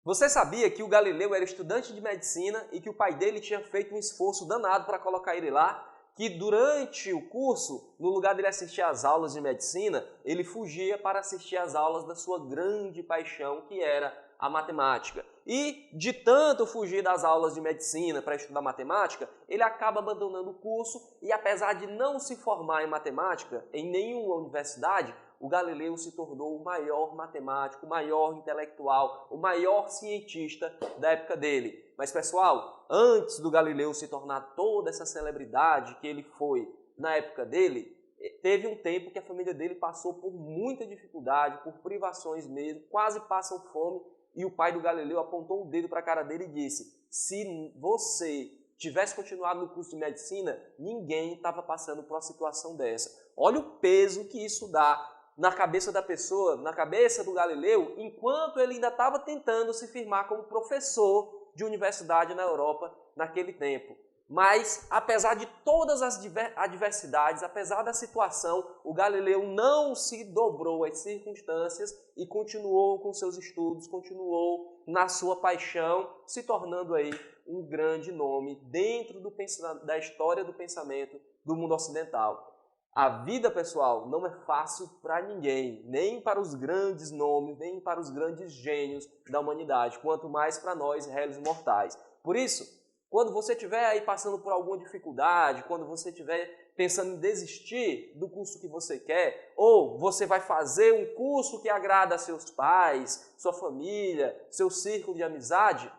Você sabia que o Galileu era estudante de medicina e que o pai dele tinha feito um esforço danado para colocar ele lá? Que durante o curso, no lugar dele assistir às aulas de medicina, ele fugia para assistir às aulas da sua grande paixão, que era a matemática. E de tanto fugir das aulas de medicina para estudar matemática, ele acaba abandonando o curso e, apesar de não se formar em matemática em nenhuma universidade, o Galileu se tornou o maior matemático, o maior intelectual, o maior cientista da época dele. Mas, pessoal, antes do Galileu se tornar toda essa celebridade que ele foi na época dele, teve um tempo que a família dele passou por muita dificuldade, por privações mesmo, quase passam fome, e o pai do Galileu apontou o dedo para a cara dele e disse: se você tivesse continuado no curso de medicina, ninguém estava passando por uma situação dessa. Olha o peso que isso dá na cabeça da pessoa, na cabeça do Galileu, enquanto ele ainda estava tentando se firmar como professor de universidade na Europa naquele tempo. Mas, apesar de todas as adversidades, apesar da situação, o Galileu não se dobrou às circunstâncias e continuou com seus estudos, continuou na sua paixão, se tornando aí um grande nome dentro da história do pensamento do mundo ocidental. A vida, pessoal, não é fácil para ninguém, nem para os grandes nomes, nem para os grandes gênios da humanidade, quanto mais para nós, réis mortais. Por isso, quando você estiver aí passando por alguma dificuldade, quando você estiver pensando em desistir do curso que você quer, ou você vai fazer um curso que agrada a seus pais, sua família, seu círculo de amizade,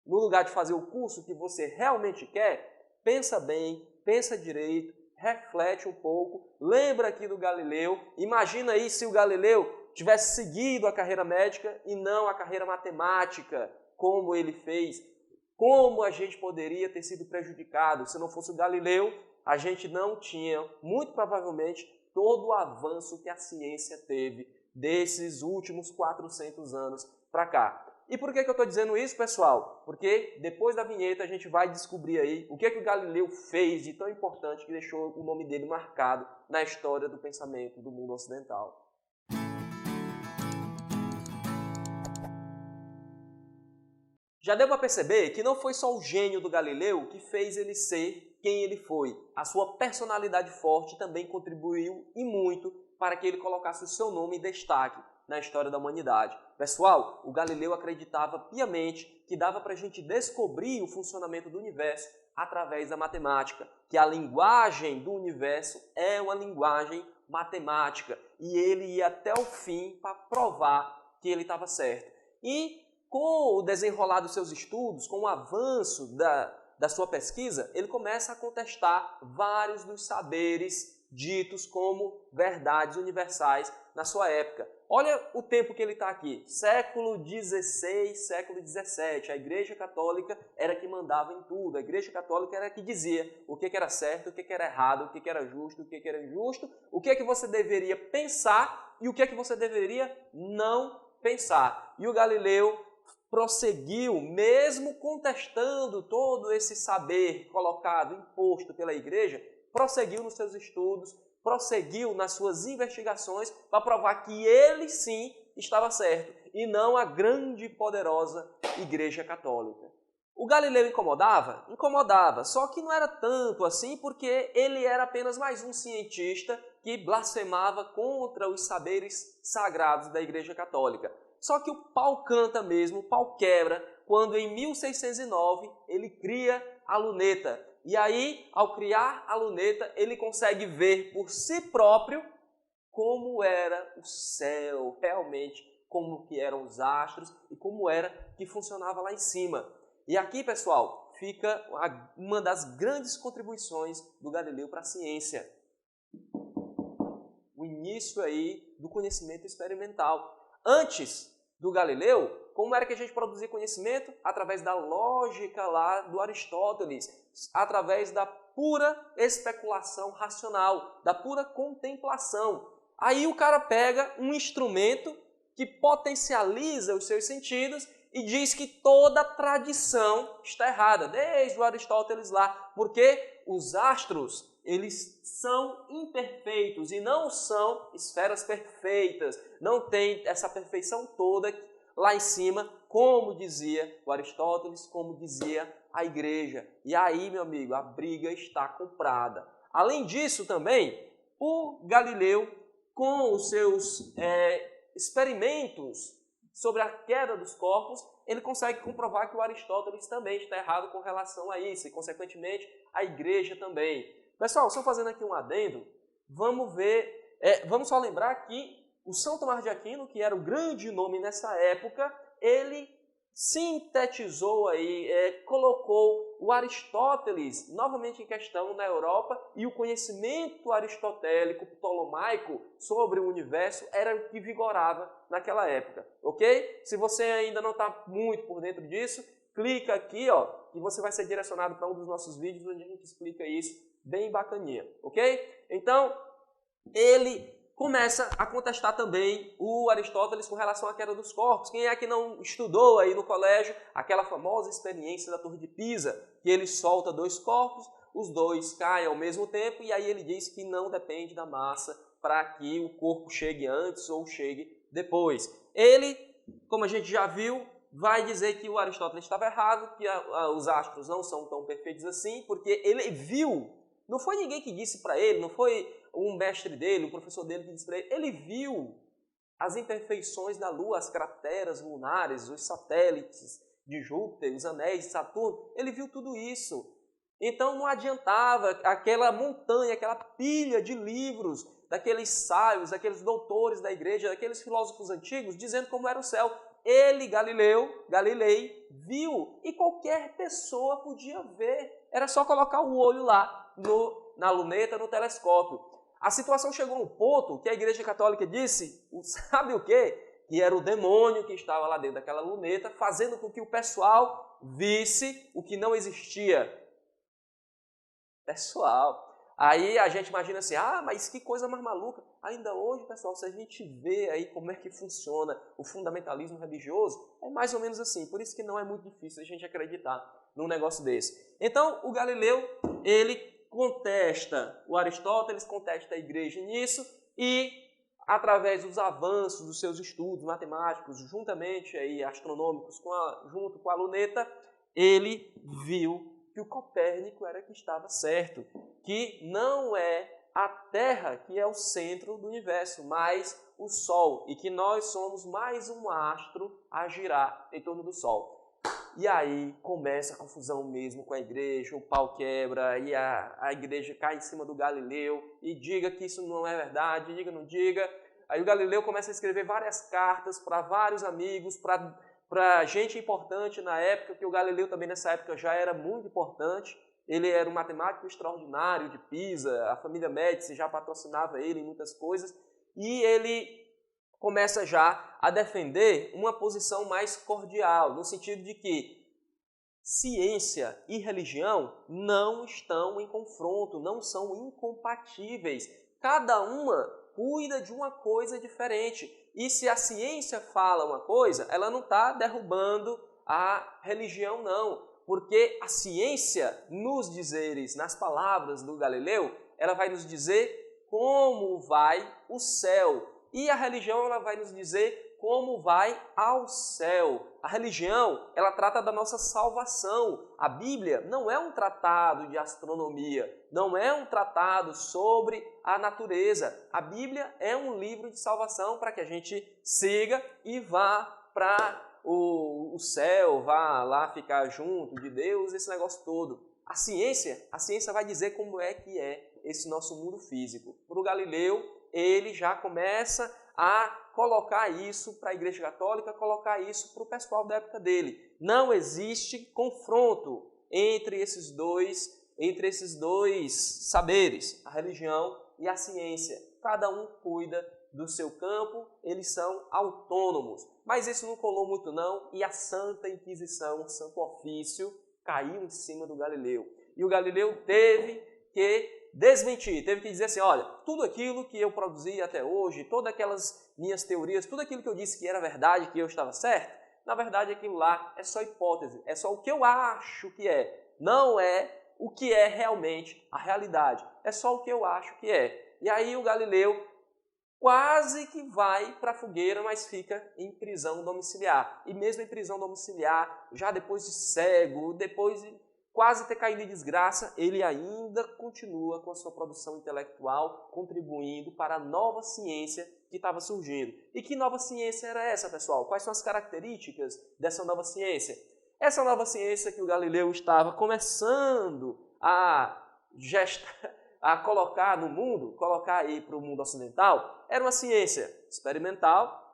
no lugar de fazer o curso que você realmente quer, pensa bem, pensa direito, reflete um pouco, lembra aqui do Galileu, imagina aí se o Galileu tivesse seguido a carreira médica e não a carreira matemática, como ele fez, como a gente poderia ter sido prejudicado. Se não fosse o Galileu, a gente não tinha, muito provavelmente, todo o avanço que a ciência teve desses últimos 400 anos para cá. E por que eu estou dizendo isso, pessoal? Porque depois da vinheta a gente vai descobrir aí o que o Galileu fez de tão importante que deixou o nome dele marcado na história do pensamento do mundo ocidental. Já deu para perceber que não foi só o gênio do Galileu que fez ele ser quem ele foi. A sua personalidade forte também contribuiu e muito para que ele colocasse o seu nome em destaque na história da humanidade. Pessoal, o Galileu acreditava piamente que dava para a gente descobrir o funcionamento do universo através da matemática, que a linguagem do universo é uma linguagem matemática, e ele ia até o fim para provar que ele estava certo. E com o desenrolar dos seus estudos, com o avanço da sua pesquisa, ele começa a contestar vários dos saberes ditos como verdades universais na sua época. Olha o tempo que ele está aqui, século XVI, século XVII. A Igreja Católica era que mandava em tudo. A Igreja Católica era que dizia o que era certo, o que era errado, o que era justo, o que era injusto, o que você deveria pensar e o que você deveria não pensar. E o Galileu prosseguiu, mesmo contestando todo esse saber colocado, imposto pela Igreja, prosseguiu nos seus estudos, prosseguiu nas suas investigações para provar que ele sim estava certo e não a grande e poderosa Igreja Católica. O Galileu incomodava? Incomodava, só que não era tanto assim porque ele era apenas mais um cientista que blasfemava contra os saberes sagrados da Igreja Católica. Só que o pau canta mesmo, o pau quebra, quando em 1609 ele cria a luneta. E aí, ao criar a luneta, ele consegue ver por si próprio como era o céu, realmente, como que eram os astros e como era que funcionava lá em cima. E aqui, pessoal, fica uma das grandes contribuições do Galileu para a ciência. O início aí do conhecimento experimental. Antes do Galileu, como era que a gente produzia conhecimento? Através da lógica lá do Aristóteles, através da pura especulação racional, da pura contemplação. Aí o cara pega um instrumento que potencializa os seus sentidos e diz que toda tradição está errada, desde o Aristóteles lá, porque os astros, eles são imperfeitos e não são esferas perfeitas, não tem essa perfeição toda lá em cima como dizia o Aristóteles, como dizia a igreja. E aí, meu amigo, a briga está comprada. Além disso também, o Galileu, com os seus experimentos sobre a queda dos corpos, ele consegue comprovar que o Aristóteles também está errado com relação a isso, e consequentemente a igreja também. Pessoal, só fazendo aqui um adendo, vamos só lembrar que o São Tomás de Aquino, que era o grande nome nessa época, ele sintetizou aí, colocou o Aristóteles novamente em questão na Europa, e o conhecimento aristotélico, ptolomaico sobre o universo era o que vigorava naquela época, ok? Se você ainda não está muito por dentro disso, clica aqui, ó, e você vai ser direcionado para um dos nossos vídeos onde a gente explica isso bem bacaninha, ok? Então, ele começa a contestar também o Aristóteles com relação à queda dos corpos. Quem é que não estudou aí no colégio aquela famosa experiência da Torre de Pisa, que ele solta 2 corpos, os 2 caem ao mesmo tempo, e aí ele diz que não depende da massa para que o corpo chegue antes ou chegue depois. Ele, como a gente já viu, vai dizer que o Aristóteles estava errado, que os astros não são tão perfeitos assim, porque ele viu, não foi ninguém que disse para ele, não foi um mestre dele, um professor dele que disse para ele viu as imperfeições da Lua, as crateras lunares, os satélites de Júpiter, os anéis de Saturno, ele viu tudo isso. Então não adiantava aquela montanha, aquela pilha de livros, daqueles sábios, daqueles doutores da igreja, daqueles filósofos antigos, dizendo como era o céu. Ele, Galilei, viu, e qualquer pessoa podia ver. Era só colocar o olho lá na luneta, no telescópio. A situação chegou a um ponto que a Igreja Católica disse, sabe o quê? Que era o demônio que estava lá dentro daquela luneta, fazendo com que o pessoal visse o que não existia. Pessoal, aí a gente imagina assim, mas que coisa mais maluca. Ainda hoje, pessoal, se a gente vê aí como é que funciona o fundamentalismo religioso, é mais ou menos assim. Por isso que não é muito difícil a gente acreditar num negócio desse. Então, o Galileu, ele contesta o Aristóteles, contesta a igreja nisso, e através dos avanços dos seus estudos matemáticos, juntamente aí astronômicos, junto com a luneta, ele viu que o Copérnico era que estava certo, que não é a Terra que é o centro do universo, mas o Sol, e que nós somos mais um astro a girar em torno do Sol. E aí começa a confusão mesmo com a igreja, o pau quebra, e a igreja cai em cima do Galileu, e diga que isso não é verdade, diga não diga. Aí o Galileu começa a escrever várias cartas para vários amigos, para gente importante na época, que o Galileu também nessa época já era muito importante. Ele era um matemático extraordinário de Pisa, a família Médici já patrocinava ele em muitas coisas, e ele começa já a defender uma posição mais cordial, no sentido de que ciência e religião não estão em confronto, não são incompatíveis. Cada uma cuida de uma coisa diferente. E se a ciência fala uma coisa, ela não está derrubando a religião, não. Porque a ciência, nos dizeres, nas palavras do Galileu, ela vai nos dizer como vai o céu. E a religião, ela vai nos dizer como vai ao céu. A religião, ela trata da nossa salvação. A Bíblia não é um tratado de astronomia, não é um tratado sobre a natureza. A Bíblia é um livro de salvação para que a gente siga e vá para o céu, vá lá ficar junto de Deus, esse negócio todo. A ciência vai dizer como é que é esse nosso mundo físico. Para o Galileu, ele já começa a colocar isso para a Igreja Católica, colocar isso para o pessoal da época dele. Não existe confronto entre esses dois saberes, a religião e a ciência. Cada um cuida do seu campo, eles são autônomos. Mas isso não colou muito não, e a Santa Inquisição, o Santo Ofício, caiu em cima do Galileu. E o Galileu teve que desmentir, teve que dizer assim, olha, tudo aquilo que eu produzi até hoje, todas aquelas minhas teorias, tudo aquilo que eu disse que era verdade, que eu estava certo, na verdade aquilo lá é só hipótese, é só o que eu acho que é, não é o que é realmente a realidade, é só o que eu acho que é. E aí o Galileu quase que vai para a fogueira, mas fica em prisão domiciliar. E mesmo em prisão domiciliar, já depois de cego, depois de quase ter caído em desgraça, ele ainda continua com a sua produção intelectual, contribuindo para a nova ciência que estava surgindo. E que nova ciência era essa, pessoal? Quais são as características dessa nova ciência? Essa nova ciência que o Galileu estava começando a colocar no mundo, colocar aí para o mundo ocidental, era uma ciência experimental.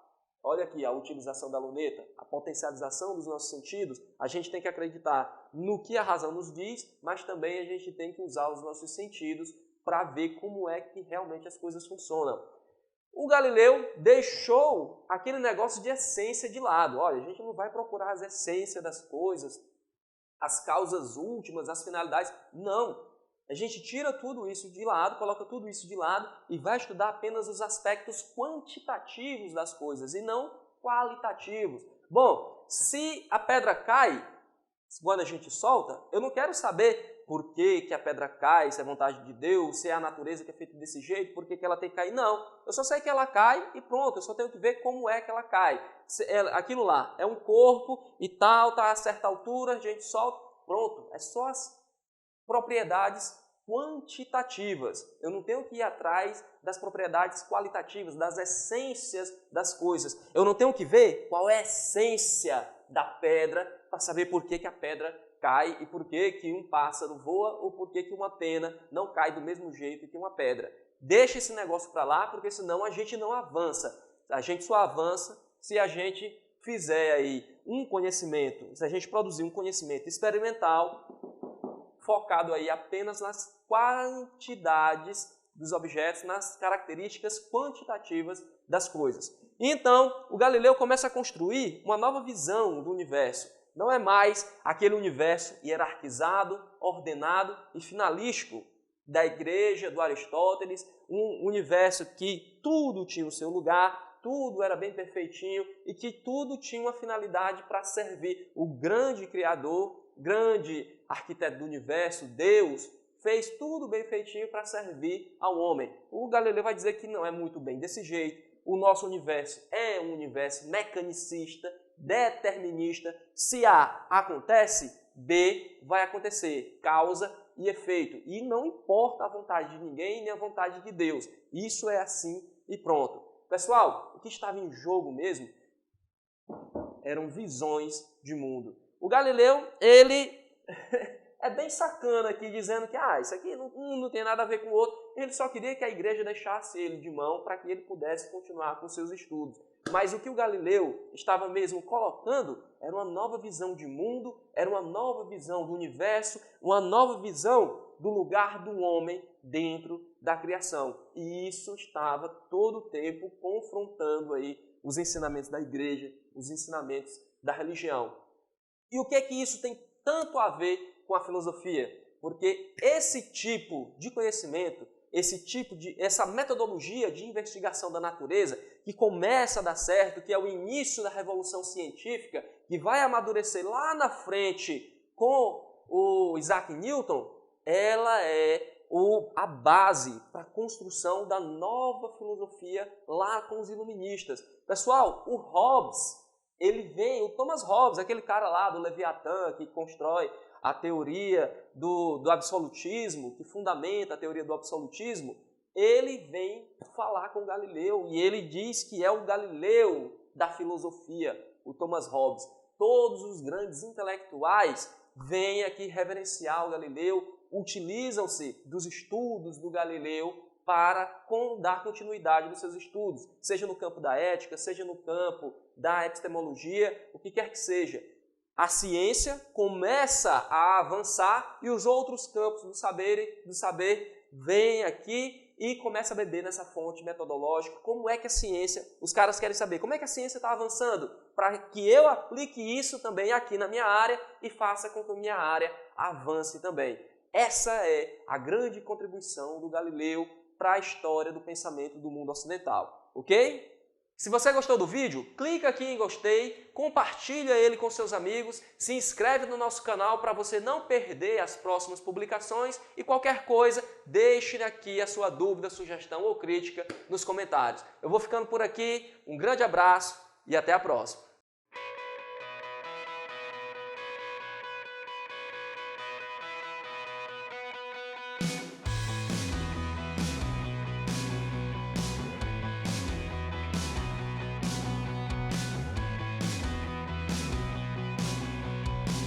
Olha aqui a utilização da luneta, a potencialização dos nossos sentidos. A gente tem que acreditar no que a razão nos diz, mas também a gente tem que usar os nossos sentidos para ver como é que realmente as coisas funcionam. O Galileu deixou aquele negócio de essência de lado. Olha, a gente não vai procurar as essências das coisas, as causas últimas, as finalidades. Não. A gente tira tudo isso de lado, coloca tudo isso de lado e vai estudar apenas os aspectos quantitativos das coisas e não qualitativos. Bom, se a pedra cai, quando a gente solta, eu não quero saber por que a pedra cai, se é vontade de Deus, se é a natureza que é feita desse jeito, por que ela tem que cair. Não, eu só sei que ela cai e pronto, eu só tenho que ver como é que ela cai. Aquilo lá é um corpo e tal, está a certa altura, a gente solta, pronto. É só as propriedades quantitativas. Eu não tenho que ir atrás das propriedades qualitativas, das essências das coisas. Eu não tenho que ver qual é a essência da pedra para saber por que a pedra cai e por que um pássaro voa ou por que uma pena não cai do mesmo jeito que uma pedra. Deixa esse negócio para lá, porque senão a gente não avança. A gente só avança se a gente fizer aí um conhecimento, se a gente produzir um conhecimento experimental focado aí apenas nas quantidades dos objetos, nas características quantitativas das coisas. Então, o Galileu começa a construir uma nova visão do universo. Não é mais aquele universo hierarquizado, ordenado e finalístico da igreja, do Aristóteles, um universo que tudo tinha o seu lugar, tudo era bem perfeitinho e que tudo tinha uma finalidade para servir o grande Criador, grande arquiteto do universo, Deus, fez tudo bem feitinho para servir ao homem. O Galileu vai dizer que não é muito bem desse jeito. O nosso universo é um universo mecanicista, determinista. Se A acontece, B vai acontecer. Causa e efeito. E não importa a vontade de ninguém, nem a vontade de Deus. Isso é assim e pronto. Pessoal, o que estava em jogo mesmo eram visões de mundo. O Galileu, ele é bem sacana aqui, dizendo que isso aqui não tem nada a ver com o outro. Ele só queria que a igreja deixasse ele de mão para que ele pudesse continuar com seus estudos. Mas o que o Galileu estava mesmo colocando era uma nova visão de mundo, era uma nova visão do universo, uma nova visão do lugar do homem dentro da criação. E isso estava todo o tempo confrontando aí os ensinamentos da igreja, os ensinamentos da religião. E o que é que isso tem tanto a ver com a filosofia? Porque esse tipo de conhecimento, essa metodologia de investigação da natureza, que começa a dar certo, que é o início da revolução científica, que vai amadurecer lá na frente com o Isaac Newton, ela é a base para a construção da nova filosofia lá com os iluministas. Pessoal, o Hobbes, o Thomas Hobbes, aquele cara lá do Leviatã, que constrói a teoria do absolutismo, que fundamenta a teoria do absolutismo, ele vem falar com Galileu e ele diz que é o Galileu da filosofia, o Thomas Hobbes. Todos os grandes intelectuais vêm aqui reverenciar o Galileu, utilizam-se dos estudos do Galileu para dar continuidade nos seus estudos, seja no campo da ética, seja no campo da epistemologia, o que quer que seja. A ciência começa a avançar e os outros campos do saber vêm aqui e começam a beber nessa fonte metodológica. Como é que a ciência, os caras querem saber, como é que a ciência está avançando? Para que eu aplique isso também aqui na minha área e faça com que a minha área avance também. Essa é a grande contribuição do Galileu para a história do pensamento do mundo ocidental. Ok? Se você gostou do vídeo, clica aqui em gostei, compartilha ele com seus amigos, se inscreve no nosso canal para você não perder as próximas publicações e qualquer coisa, deixe aqui a sua dúvida, sugestão ou crítica nos comentários. Eu vou ficando por aqui, um grande abraço e até a próxima.